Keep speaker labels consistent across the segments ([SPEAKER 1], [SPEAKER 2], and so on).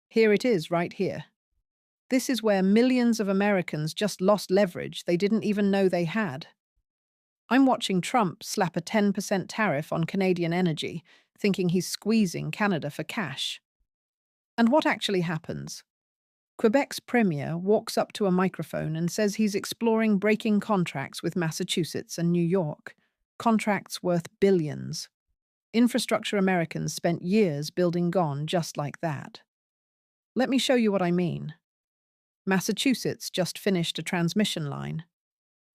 [SPEAKER 1] Here it is, right here. This is where millions of Americans just lost leverage they didn't even know they had. I'm watching Trump slap a 10% tariff on Canadian energy, thinking he's squeezing Canada for cash. And what actually happens? Quebec's premier walks up to a microphone and says he's exploring breaking contracts with Massachusetts and New York, contracts worth billions. Infrastructure Americans spent years building gone just like that. Let me show you what I mean. Massachusetts just finished a transmission line.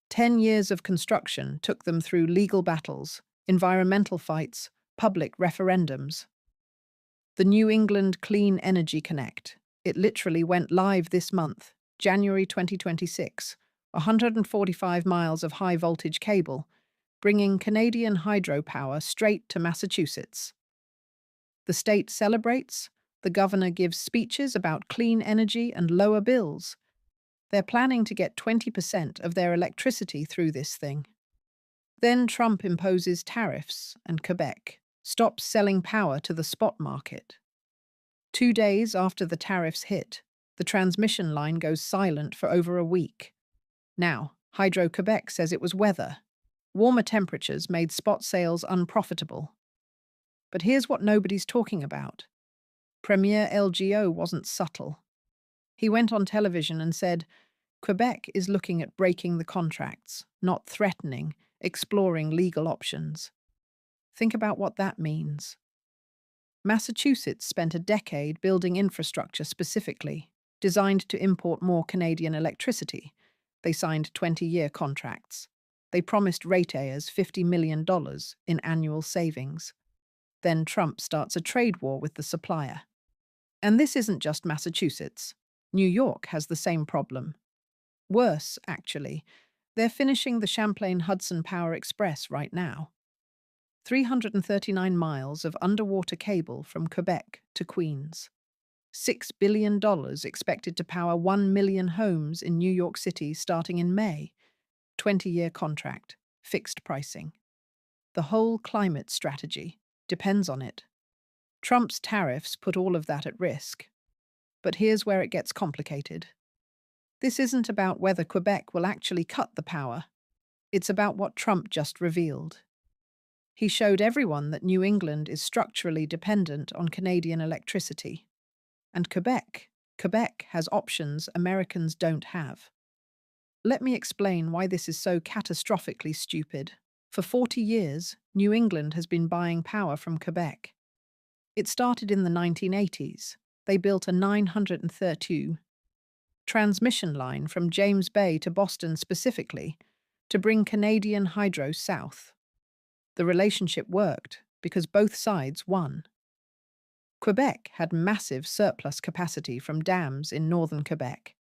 [SPEAKER 1] 10 years of construction took them through legal battles, environmental fights, public referendums. The New England Clean Energy Connect. It literally went live this month, January 2026, 145 miles of high-voltage cable, bringing Canadian hydropower straight to Massachusetts. The state celebrates, the governor gives speeches about clean energy and lower bills. They're planning to get 20% of their electricity through this thing. Then Trump imposes tariffs, and Quebec stops selling power to the spot market. 2 days after the tariffs hit, the transmission line goes silent for over a week. Now, Hydro-Quebec says it was weather. Warmer temperatures made spot sales unprofitable. But here's what nobody's talking about. Premier LGO wasn't subtle. He went on television and said, Quebec is looking at breaking the contracts, not threatening, exploring legal options. Think about what that means. Massachusetts spent a decade building infrastructure specifically, designed to import more Canadian electricity. They signed 20-year contracts. They promised ratepayers $50 million in annual savings. Then Trump starts a trade war with the supplier. And this isn't just Massachusetts. New York has the same problem. Worse, actually, they're finishing the Champlain-Hudson Power Express right now. 339 miles of underwater cable from Quebec to Queens. $6 billion expected to power 1 million homes in New York City starting in May. 20-year contract, fixed pricing. The whole climate strategy depends on it. Trump's tariffs put all of that at risk. But here's where it gets complicated. This isn't about whether Quebec will actually cut the power. It's about what Trump just revealed. He showed everyone that New England is structurally dependent on Canadian electricity. And Quebec has options Americans don't have. Let me explain why this is so catastrophically stupid. For 40 years, New England has been buying power from Quebec. It started in the 1980s. They built a 932 transmission line from James Bay to Boston specifically to bring Canadian hydro south. The relationship worked because both sides won. Quebec had massive surplus capacity from dams in northern Quebec.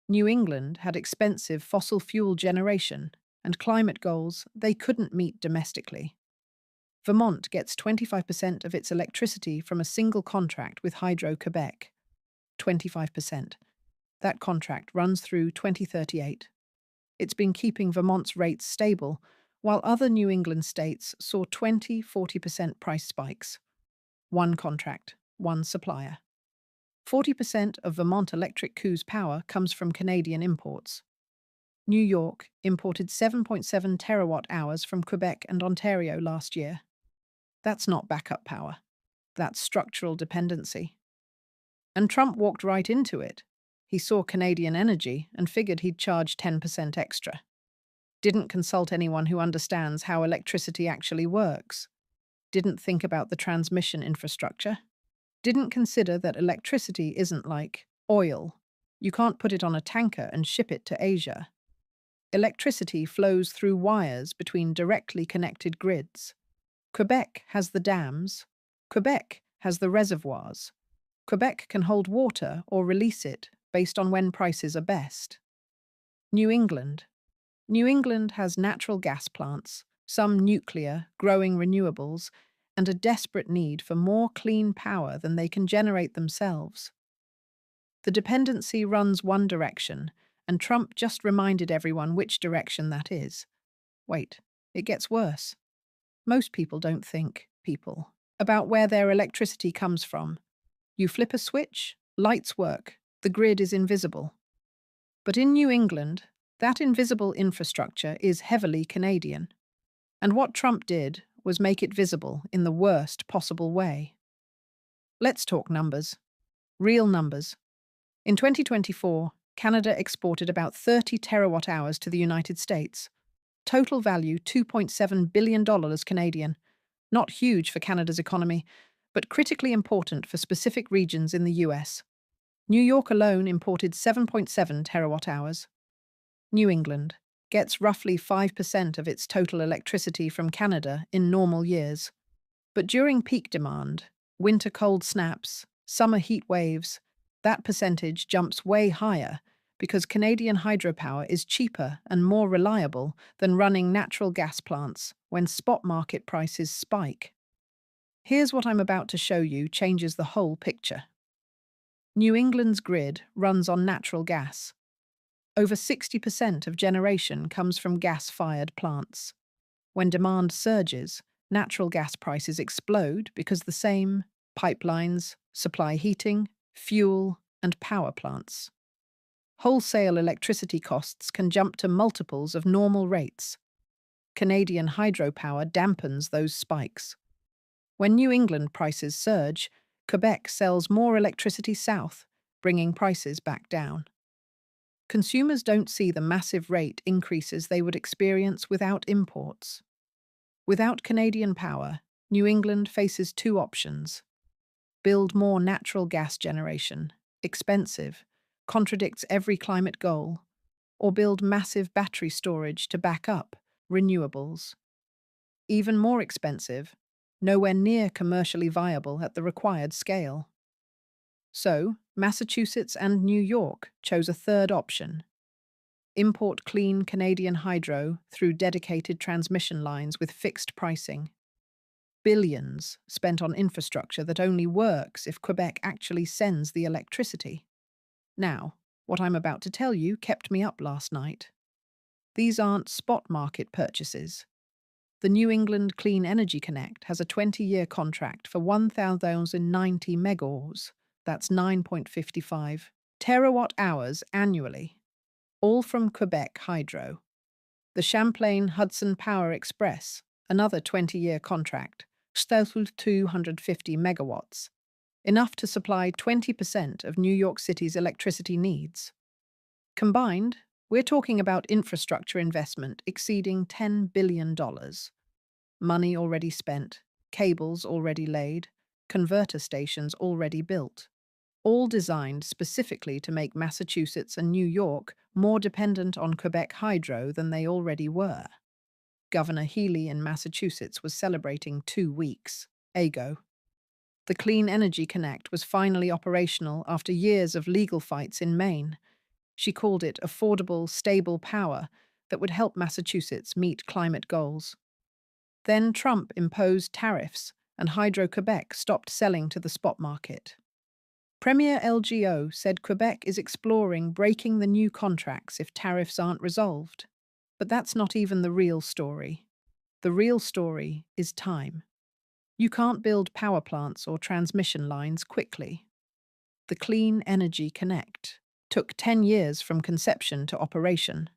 [SPEAKER 1] New England had expensive fossil fuel generation and climate goals they couldn't meet domestically. Vermont gets 25% of its electricity from a single contract with Hydro-Quebec. 25%. That contract runs through 2038. It's been keeping Vermont's rates stable, while other New England states saw 20–40% price spikes. One contract, one supplier. 40% of Vermont Electric Co's power comes from Canadian imports. New York imported 7.7 terawatt-hours from Quebec and Ontario last year. That's not backup power. That's structural dependency. And Trump walked right into it. He saw Canadian energy and figured he'd charge 10% extra. Didn't consult anyone who understands how electricity actually works. Didn't think about the transmission infrastructure. Didn't consider that electricity isn't like oil. You can't put it on a tanker and ship it to Asia. Electricity flows through wires between directly connected grids. Quebec has the dams. Quebec has the reservoirs. Quebec can hold water or release it based on when prices are best. New England. New England has natural gas plants, some nuclear, growing renewables, and a desperate need for more clean power than they can generate themselves. The dependency runs one direction, and Trump just reminded everyone which direction that is. Wait, it gets worse. Most people don't think, about where their electricity comes from. You flip a switch, Lights work, the grid is invisible. But in New England, that invisible infrastructure is heavily Canadian. And what Trump did was make it visible in the worst possible way. Let's talk numbers. Real numbers. In 2024, Canada exported about 30 terawatt hours to the United States. Total value $2.7 billion Canadian. Not huge for Canada's economy, but critically important for specific regions in the US. New York alone imported 7.7 terawatt hours. New England gets roughly 5% of its total electricity from Canada in normal years. But during peak demand, winter cold snaps, summer heat waves, that percentage jumps way higher because Canadian hydropower is cheaper and more reliable than running natural gas plants when spot market prices spike. Here's what I'm about to show you changes the whole picture. New England's grid runs on natural gas. Over 60% of generation comes from gas-fired plants. When demand surges, natural gas prices explode because the same pipelines supply heating, fuel, and power plants. Wholesale electricity costs can jump to multiples of normal rates. Canadian hydropower dampens those spikes. When New England prices surge, Quebec sells more electricity south, bringing prices back down. Consumers don't see the massive rate increases they would experience without imports. Without Canadian power, New England faces two options. Build more natural gas generation, expensive, contradicts every climate goal, or build massive battery storage to back up renewables. Even more expensive, nowhere near commercially viable at the required scale. So, Massachusetts and New York chose a third option. Import clean Canadian hydro through dedicated transmission lines with fixed pricing. Billions spent on infrastructure that only works if Quebec actually sends the electricity. Now, what I'm about to tell you kept me up last night. These aren't spot market purchases. The New England Clean Energy Connect has a 20-year contract for 1,090 megawatts, that's 9.55 terawatt hours annually, all from Quebec Hydro. The Champlain Hudson Power Express, another 20-year contract, 250 megawatts, enough to supply 20% of New York City's electricity needs. Combined, we're talking about infrastructure investment exceeding $10 billion. Money already spent, cables already laid, converter stations already built, all designed specifically to make Massachusetts and New York more dependent on Quebec Hydro than they already were. Governor Healey in Massachusetts was celebrating 2 weeks ago. The Clean Energy Connect was finally operational after years of legal fights in Maine. She called it affordable, stable power that would help Massachusetts meet climate goals. Then Trump imposed tariffs, and Hydro-Quebec stopped selling to the spot market. Premier LGO said Quebec is exploring breaking the new contracts if tariffs aren't resolved. But that's not even the real story. The real story is time. You can't build power plants or transmission lines quickly. The Clean Energy Connect took 10 years from conception to operation.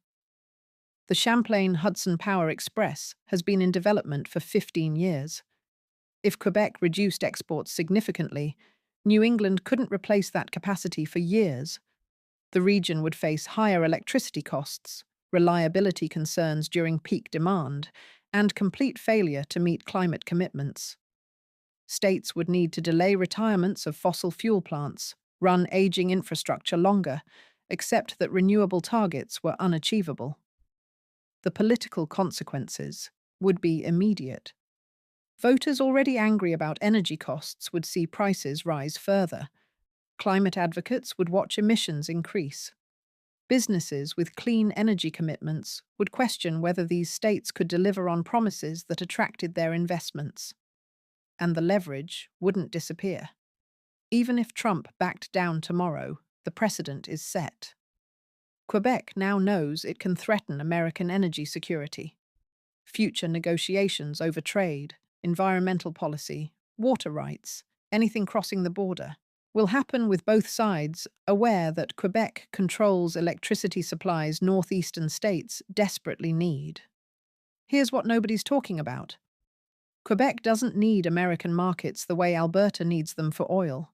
[SPEAKER 1] The Champlain Hudson Power Express has been in development for 15 years. If Quebec reduced exports significantly, New England couldn't replace that capacity for years. The region would face higher electricity costs, reliability concerns during peak demand, and complete failure to meet climate commitments. States would need to delay retirements of fossil fuel plants, run aging infrastructure longer, accept that renewable targets were unachievable. The political consequences would be immediate. Voters already angry about energy costs would see prices rise further. Climate advocates would watch emissions increase. Businesses with clean energy commitments would question whether these states could deliver on promises that attracted their investments. And the leverage wouldn't disappear. Even if Trump backed down tomorrow, the precedent is set. Quebec now knows it can threaten American energy security. Future negotiations over trade, environmental policy, water rights, anything crossing the border, will happen with both sides aware that Quebec controls electricity supplies northeastern states desperately need. Here's what nobody's talking about. Quebec doesn't need American markets the way Alberta needs them for oil.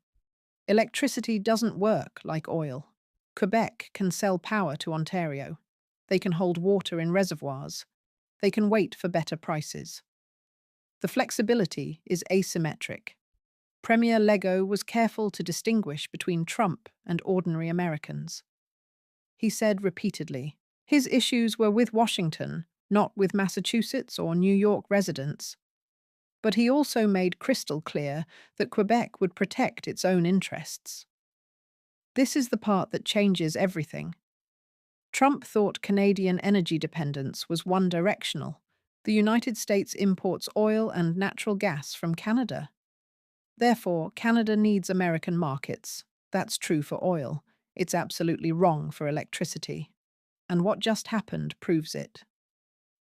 [SPEAKER 1] Electricity doesn't work like oil. Quebec can sell power to Ontario. They can hold water in reservoirs. They can wait for better prices. The flexibility is asymmetric. Premier Legault was careful to distinguish between Trump and ordinary Americans. He said repeatedly, his issues were with Washington, not with Massachusetts or New York residents. But he also made crystal clear that Quebec would protect its own interests. This is the part that changes everything. Trump thought Canadian energy dependence was one-directional. The United States imports oil and natural gas from Canada. Therefore, Canada needs American markets. That's true for oil. It's absolutely wrong for electricity. And what just happened proves it.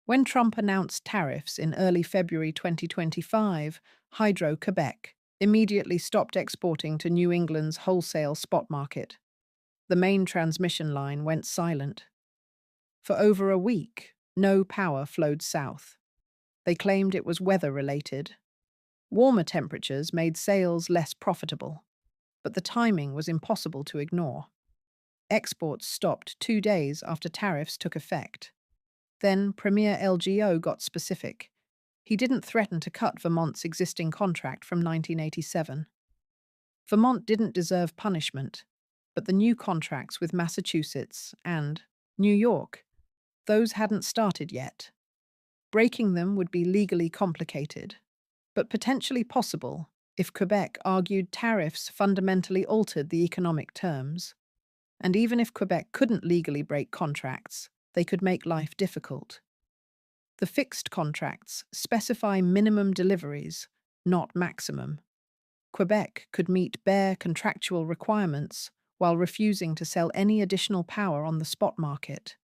[SPEAKER 1] When Trump announced tariffs in early February 2025, Hydro-Quebec immediately stopped exporting to New England's wholesale spot market. The main transmission line went silent. For over a week, no power flowed south. They claimed it was weather-related. Warmer temperatures made sales less profitable, but the timing was impossible to ignore. Exports stopped 2 days after tariffs took effect. Then Premier LGO got specific. He didn't threaten to cut Vermont's existing contract from 1987. Vermont didn't deserve punishment, but the new contracts with Massachusetts and New York, those hadn't started yet. Breaking them would be legally complicated, but potentially possible if Quebec argued tariffs fundamentally altered the economic terms. And even if Quebec couldn't legally break contracts, they could make life difficult. The fixed contracts specify minimum deliveries, not maximum. Quebec could meet bare contractual requirements while refusing to sell any additional power on the spot market.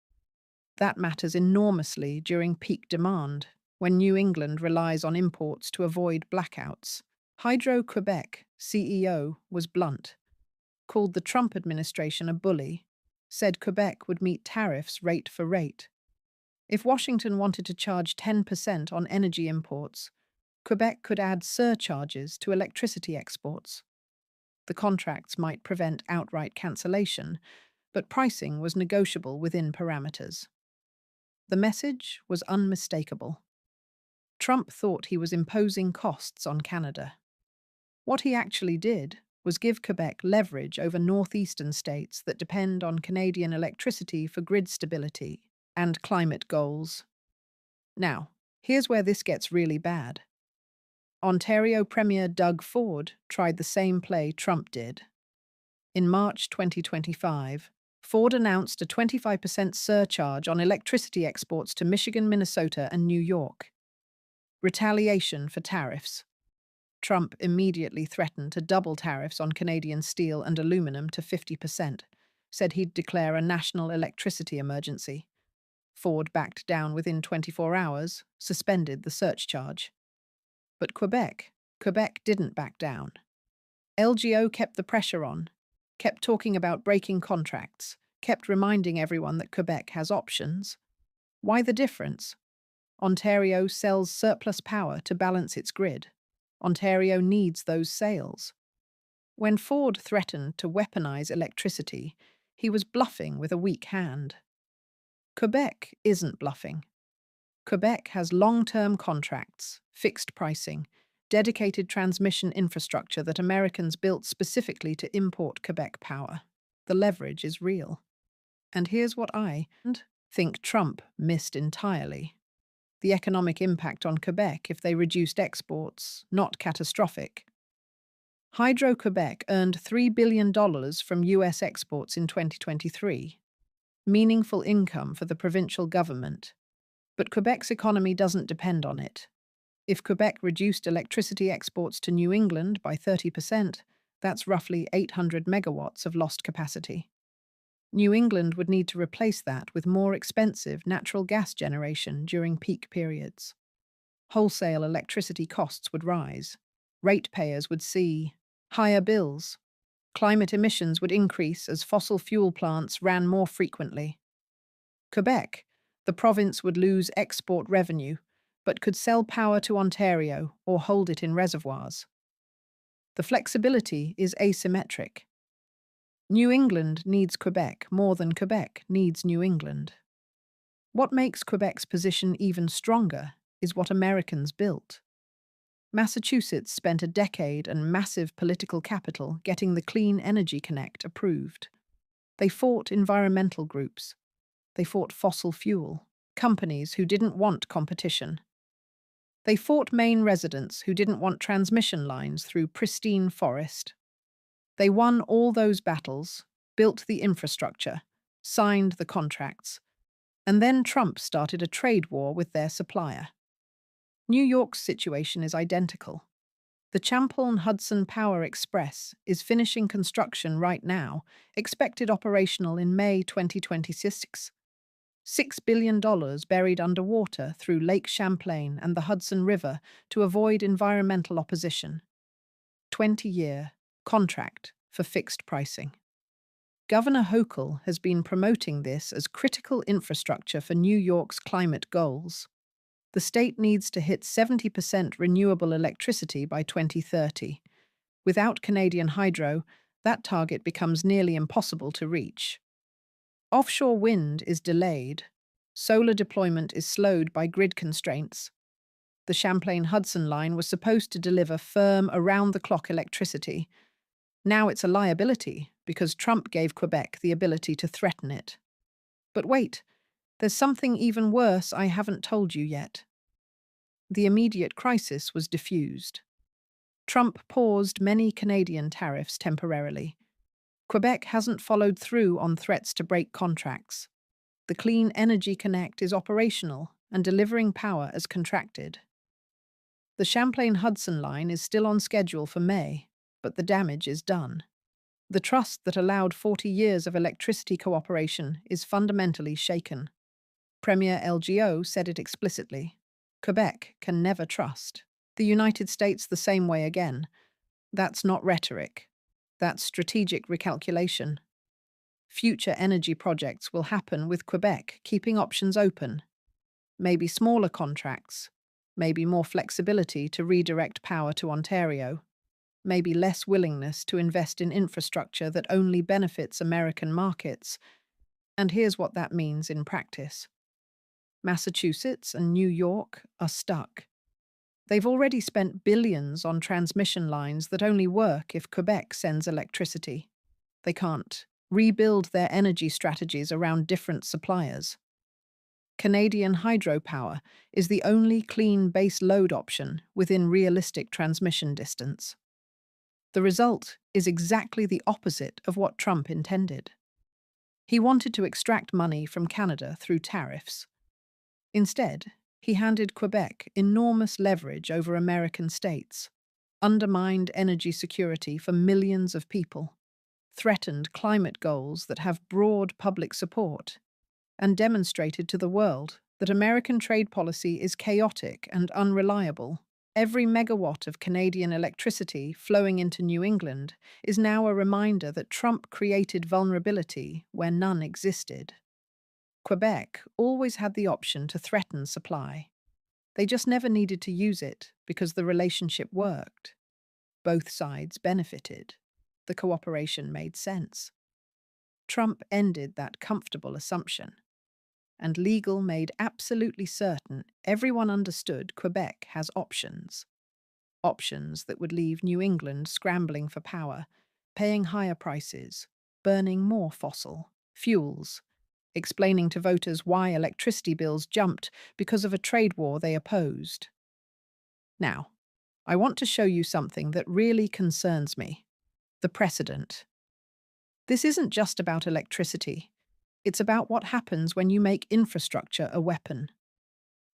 [SPEAKER 1] That matters enormously during peak demand, when New England relies on imports to avoid blackouts. Hydro-Quebec CEO was blunt, called the Trump administration a bully, said Quebec would meet tariffs rate for rate. If Washington wanted to charge 10% on energy imports, Quebec could add surcharges to electricity exports. The contracts might prevent outright cancellation, but pricing was negotiable within parameters. The message was unmistakable. Trump thought he was imposing costs on Canada. What he actually did was give Quebec leverage over northeastern states that depend on Canadian electricity for grid stability and climate goals. Now, here's where this gets really bad. Ontario Premier Doug Ford tried the same play Trump did. In March 2025, Ford announced a 25% surcharge on electricity exports to Michigan, Minnesota, and New York. Retaliation for tariffs. Trump immediately threatened to double tariffs on Canadian steel and aluminum to 50%, said he'd declare a national electricity emergency. Ford backed down within 24 hours, suspended the surcharge. But Quebec didn't back down. LGO kept the pressure on, kept talking about breaking contracts, kept reminding everyone that Quebec has options. Why the difference? Ontario sells surplus power to balance its grid. Ontario needs those sales. When Ford threatened to weaponize electricity, he was bluffing with a weak hand. Quebec isn't bluffing. Quebec has long-term contracts, fixed pricing, dedicated transmission infrastructure that Americans built specifically to import Quebec power. The leverage is real. And here's what I think Trump missed entirely. The economic impact on Quebec if they reduced exports, not catastrophic. Hydro-Quebec earned $3 billion from U.S. exports in 2023. Meaningful income for the provincial government. But Quebec's economy doesn't depend on it. If Quebec reduced electricity exports to New England by 30%, that's roughly 800 megawatts of lost capacity. New England would need to replace that with more expensive natural gas generation during peak periods. Wholesale electricity costs would rise. Ratepayers would see higher bills. Climate emissions would increase as fossil fuel plants ran more frequently. Quebec, the province would lose export revenue, but could sell power to Ontario or hold it in reservoirs. The flexibility is asymmetric. New England needs Quebec more than Quebec needs New England. What makes Quebec's position even stronger is what Americans built. Massachusetts spent a decade and massive political capital getting the Clean Energy Connect approved. They fought environmental groups. They fought fossil fuel companies who didn't want competition. They fought Maine residents who didn't want transmission lines through pristine forest. They won all those battles, built the infrastructure, signed the contracts, and then Trump started a trade war with their supplier. New York's situation is identical. The Champlain-Hudson Power Express is finishing construction right now, expected operational in May 2026. $6 billion buried underwater through Lake Champlain and the Hudson River to avoid environmental opposition. 20-year contract for fixed pricing. Governor Hochul has been promoting this as critical infrastructure for New York's climate goals. The state needs to hit 70% renewable electricity by 2030. Without Canadian hydro, that target becomes nearly impossible to reach. Offshore wind is delayed. Solar deployment is slowed by grid constraints. The Champlain-Hudson line was supposed to deliver firm, around-the-clock electricity. Now it's a liability because Trump gave Quebec the ability to threaten it. But wait, there's something even worse I haven't told you yet. The immediate crisis was diffused. Trump paused many Canadian tariffs temporarily. Quebec hasn't followed through on threats to break contracts. The Clean Energy Connect is operational and delivering power as contracted. The Champlain-Hudson line is still on schedule for May, but the damage is done. The trust that allowed 40 years of electricity cooperation is fundamentally shaken. Premier LGO said it explicitly. Quebec can never trust. The United States the same way again. That's not rhetoric. That's strategic recalculation. Future energy projects will happen with Quebec keeping options open. Maybe smaller contracts, maybe more flexibility to redirect power to Ontario, maybe less willingness to invest in infrastructure that only benefits American markets. And here's what that means in practice. Massachusetts and New York are stuck. They've already spent billions on transmission lines that only work if Quebec sends electricity. They can't rebuild their energy strategies around different suppliers. Canadian hydropower is the only clean base load option within realistic transmission distance. The result is exactly the opposite of what Trump intended. He wanted to extract money from Canada through tariffs. Instead, he handed Quebec enormous leverage over American states, undermined energy security for millions of people, threatened climate goals that have broad public support, and demonstrated to the world that American trade policy is chaotic and unreliable. Every megawatt of Canadian electricity flowing into New England is now a reminder that Trump created vulnerability where none existed. Quebec always had the option to threaten supply. They just never needed to use it because the relationship worked. Both sides benefited. The cooperation made sense. Trump ended that comfortable assumption, and legal made absolutely certain everyone understood Quebec has options. Options that would leave New England scrambling for power, paying higher prices, burning more fossil fuels, explaining to voters why electricity bills jumped because of a trade war they opposed. Now, I want to show you something that really concerns me: the precedent. This isn't just about electricity. It's about what happens when you make infrastructure a weapon.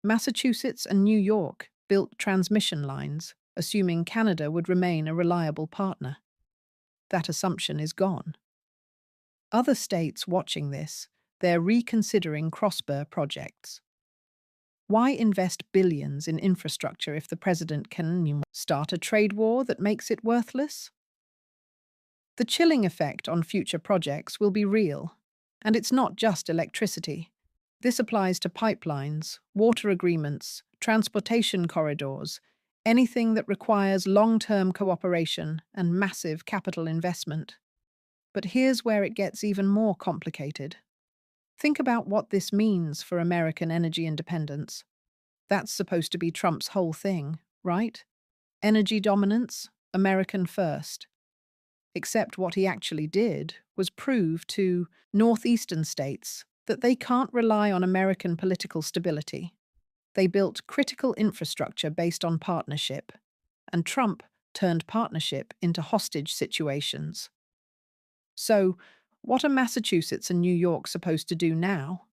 [SPEAKER 1] Massachusetts and New York built transmission lines, assuming Canada would remain a reliable partner. That assumption is gone. Other states watching this, they're reconsidering cross-border projects. Why invest billions in infrastructure if the president can start a trade war that makes it worthless? The chilling effect on future projects will be real. And it's not just electricity. This applies to pipelines, water agreements, transportation corridors, anything that requires long-term cooperation and massive capital investment. But here's where it gets even more complicated. Think about what this means for American energy independence. That's supposed to be Trump's whole thing, right? Energy dominance, American first. Except what he actually did was prove to northeastern states that they can't rely on American political stability. They built critical infrastructure based on partnership, and Trump turned partnership into hostage situations. So, what are Massachusetts and New York supposed to do now?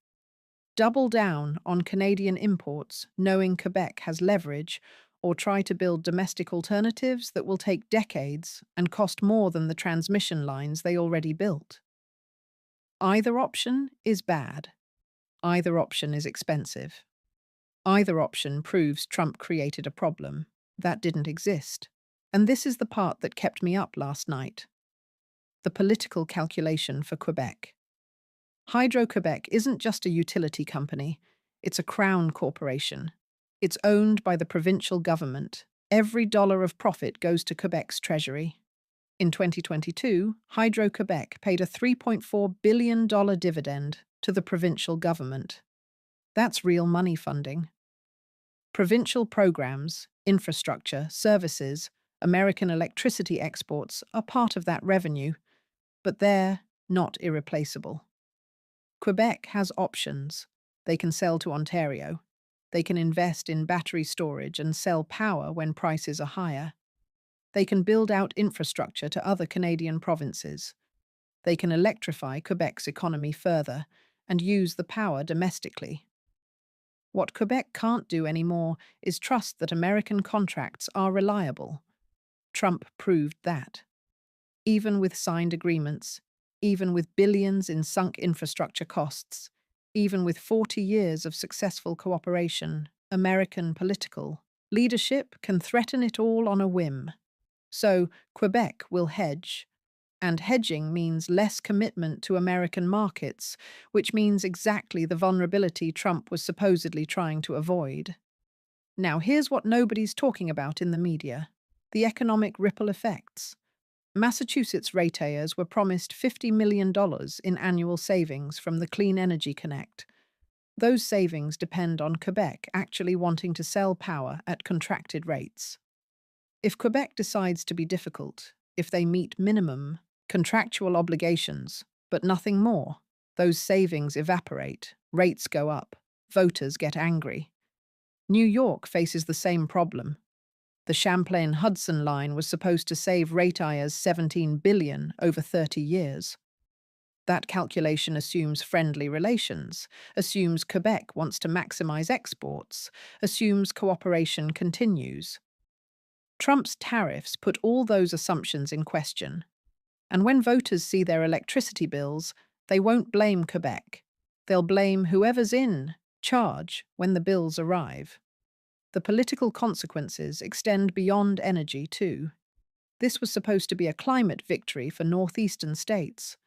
[SPEAKER 1] Double down on Canadian imports, knowing Quebec has leverage, or try to build domestic alternatives that will take decades and cost more than the transmission lines they already built? Either option is bad. Either option is expensive. Either option proves Trump created a problem that didn't exist. And this is the part that kept me up last night. The political calculation for Quebec. Hydro-Quebec isn't just a utility company, it's a crown corporation. It's owned by the provincial government. Every dollar of profit goes to Quebec's treasury. In 2022, Hydro-Quebec paid a $3.4 billion dividend to the provincial government. That's real money funding. Provincial programs, infrastructure, services, American electricity exports are part of that revenue, but they're not irreplaceable. Quebec has options. They can sell to Ontario. They can invest in battery storage and sell power when prices are higher. They can build out infrastructure to other Canadian provinces. They can electrify Quebec's economy further and use the power domestically. What Quebec can't do anymore is trust that American contracts are reliable. Trump proved that. Even with signed agreements, even with billions in sunk infrastructure costs, even with 40 years of successful cooperation, American political leadership can threaten it all on a whim. So Quebec will hedge. And hedging means less commitment to American markets, which means exactly the vulnerability Trump was supposedly trying to avoid. Now, here's what nobody's talking about in the media: the economic ripple effects. Massachusetts ratepayers were promised $50 million in annual savings from the Clean Energy Connect. Those savings depend on Quebec actually wanting to sell power at contracted rates. If Quebec decides to be difficult, if they meet minimum contractual obligations, but nothing more, those savings evaporate, rates go up, voters get angry. New York faces the same problem. The Champlain-Hudson line was supposed to save ratepayers $17 billion over 30 years. That calculation assumes friendly relations, assumes Quebec wants to maximize exports, assumes cooperation continues. Trump's tariffs put all those assumptions in question. And when voters see their electricity bills, they won't blame Quebec. They'll blame whoever's in charge when the bills arrive. The political consequences extend beyond energy, too. This was supposed to be a climate victory for northeastern states.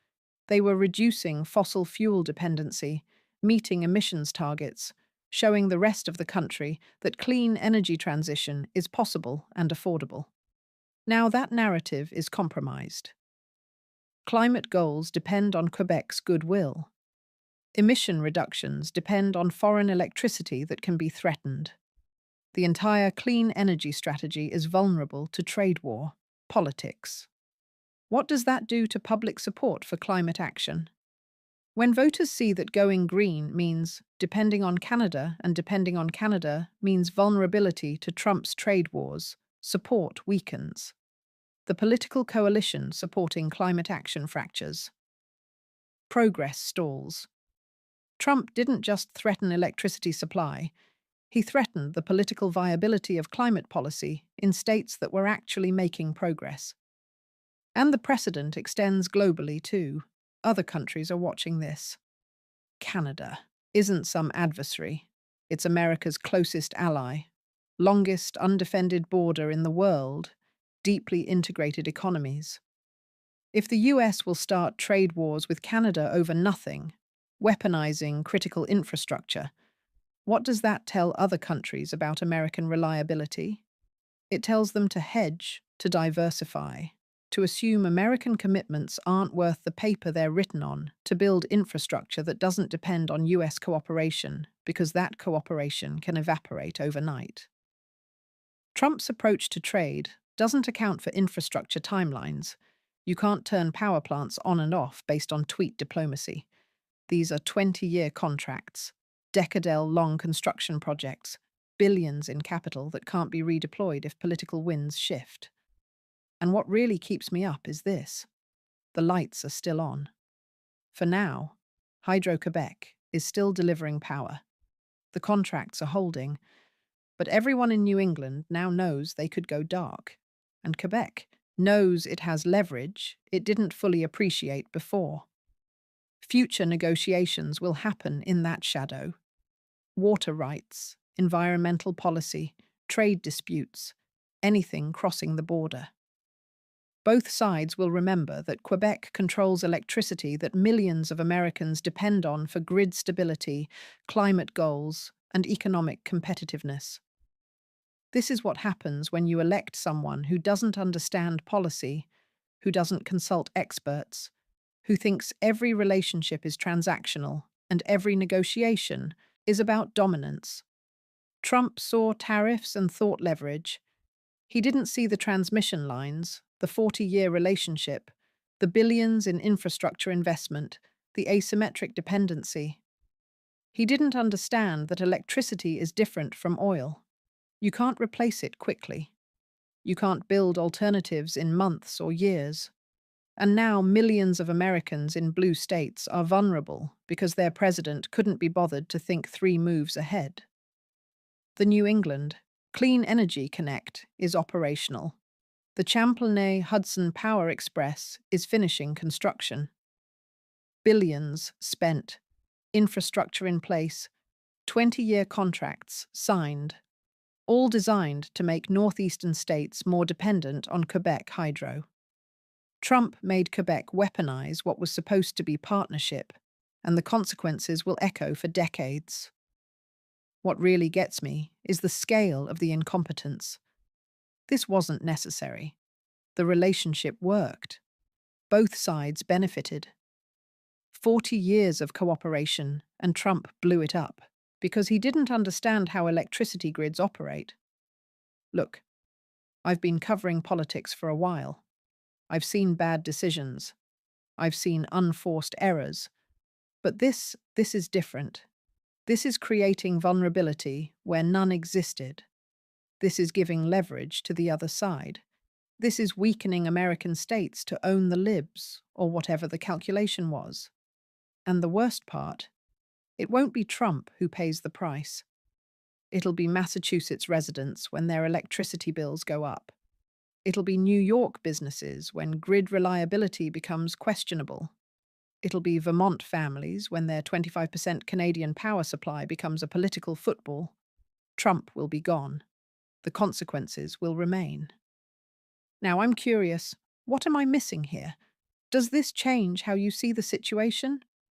[SPEAKER 1] They were reducing fossil fuel dependency, meeting emissions targets, showing the rest of the country that clean energy transition is possible and affordable. Now that narrative is compromised. Climate goals depend on Quebec's goodwill. Emission reductions depend on foreign electricity that can be threatened. The entire clean energy strategy is vulnerable to trade war, politics. What does that do to public support for climate action? When voters see that going green means depending on Canada and depending on Canada means vulnerability to Trump's trade wars, support weakens. The political coalition supporting climate action fractures. Progress stalls. Trump didn't just threaten electricity supply, he threatened the political viability of climate policy in states that were actually making progress. And the precedent extends globally, too. Other countries are watching this. Canada isn't some adversary. It's America's closest ally, longest undefended border in the world, deeply integrated economies. If the US will start trade wars with Canada over nothing, weaponizing critical infrastructure, what does that tell other countries about American reliability? It tells them to hedge, to diversify, to assume American commitments aren't worth the paper they're written on, to build infrastructure that doesn't depend on US cooperation, because that cooperation can evaporate overnight. Trump's approach to trade doesn't account for infrastructure timelines. You can't turn power plants on and off based on tweet diplomacy. These are 20-year contracts, decadal-long construction projects, billions in capital that can't be redeployed if political winds shift. And what really keeps me up is this: the lights are still on. For now, Hydro-Quebec is still delivering power. The contracts are holding, but everyone in New England now knows they could go dark. And Quebec knows it has leverage it didn't fully appreciate before. Future negotiations will happen in that shadow. Water rights, environmental policy, trade disputes, anything crossing the border. Both sides will remember that Quebec controls electricity that millions of Americans depend on for grid stability, climate goals, and economic competitiveness. This is what happens when you elect someone who doesn't understand policy, who doesn't consult experts, who thinks every relationship is transactional and every negotiation is about dominance. Trump saw tariffs and thought leverage. He didn't see the transmission lines, the 40-year relationship, the billions in infrastructure investment, the asymmetric dependency. He didn't understand that electricity is different from oil. You can't replace it quickly. You can't build alternatives in months or years. And now millions of Americans in blue states are vulnerable because their president couldn't be bothered to think 3 moves ahead. The New England Clean Energy Connect is operational. The Champlain-Hudson Power Express is finishing construction. Billions spent, infrastructure in place, 20-year contracts signed, all designed to make northeastern states more dependent on Quebec hydro. Trump made Quebec weaponize what was supposed to be partnership, and the consequences will echo for decades. What really gets me is the scale of the incompetence. This wasn't necessary. The relationship worked. Both sides benefited. 40 years of cooperation, and Trump blew it up because he didn't understand how electricity grids operate. Look, I've been covering politics for a while. I've seen bad decisions. I've seen unforced errors. But this is different. This is creating vulnerability where none existed. This is giving leverage to the other side. This is weakening American states to own the libs, or whatever the calculation was. And the worst part, it won't be Trump who pays the price. It'll be Massachusetts residents when their electricity bills go up. It'll be New York businesses when grid reliability becomes questionable. It'll be Vermont families when their 25% Canadian power supply becomes a political football. Trump will be gone. The consequences will remain. Now I'm curious, what am I missing here? Does this change how you see the situation?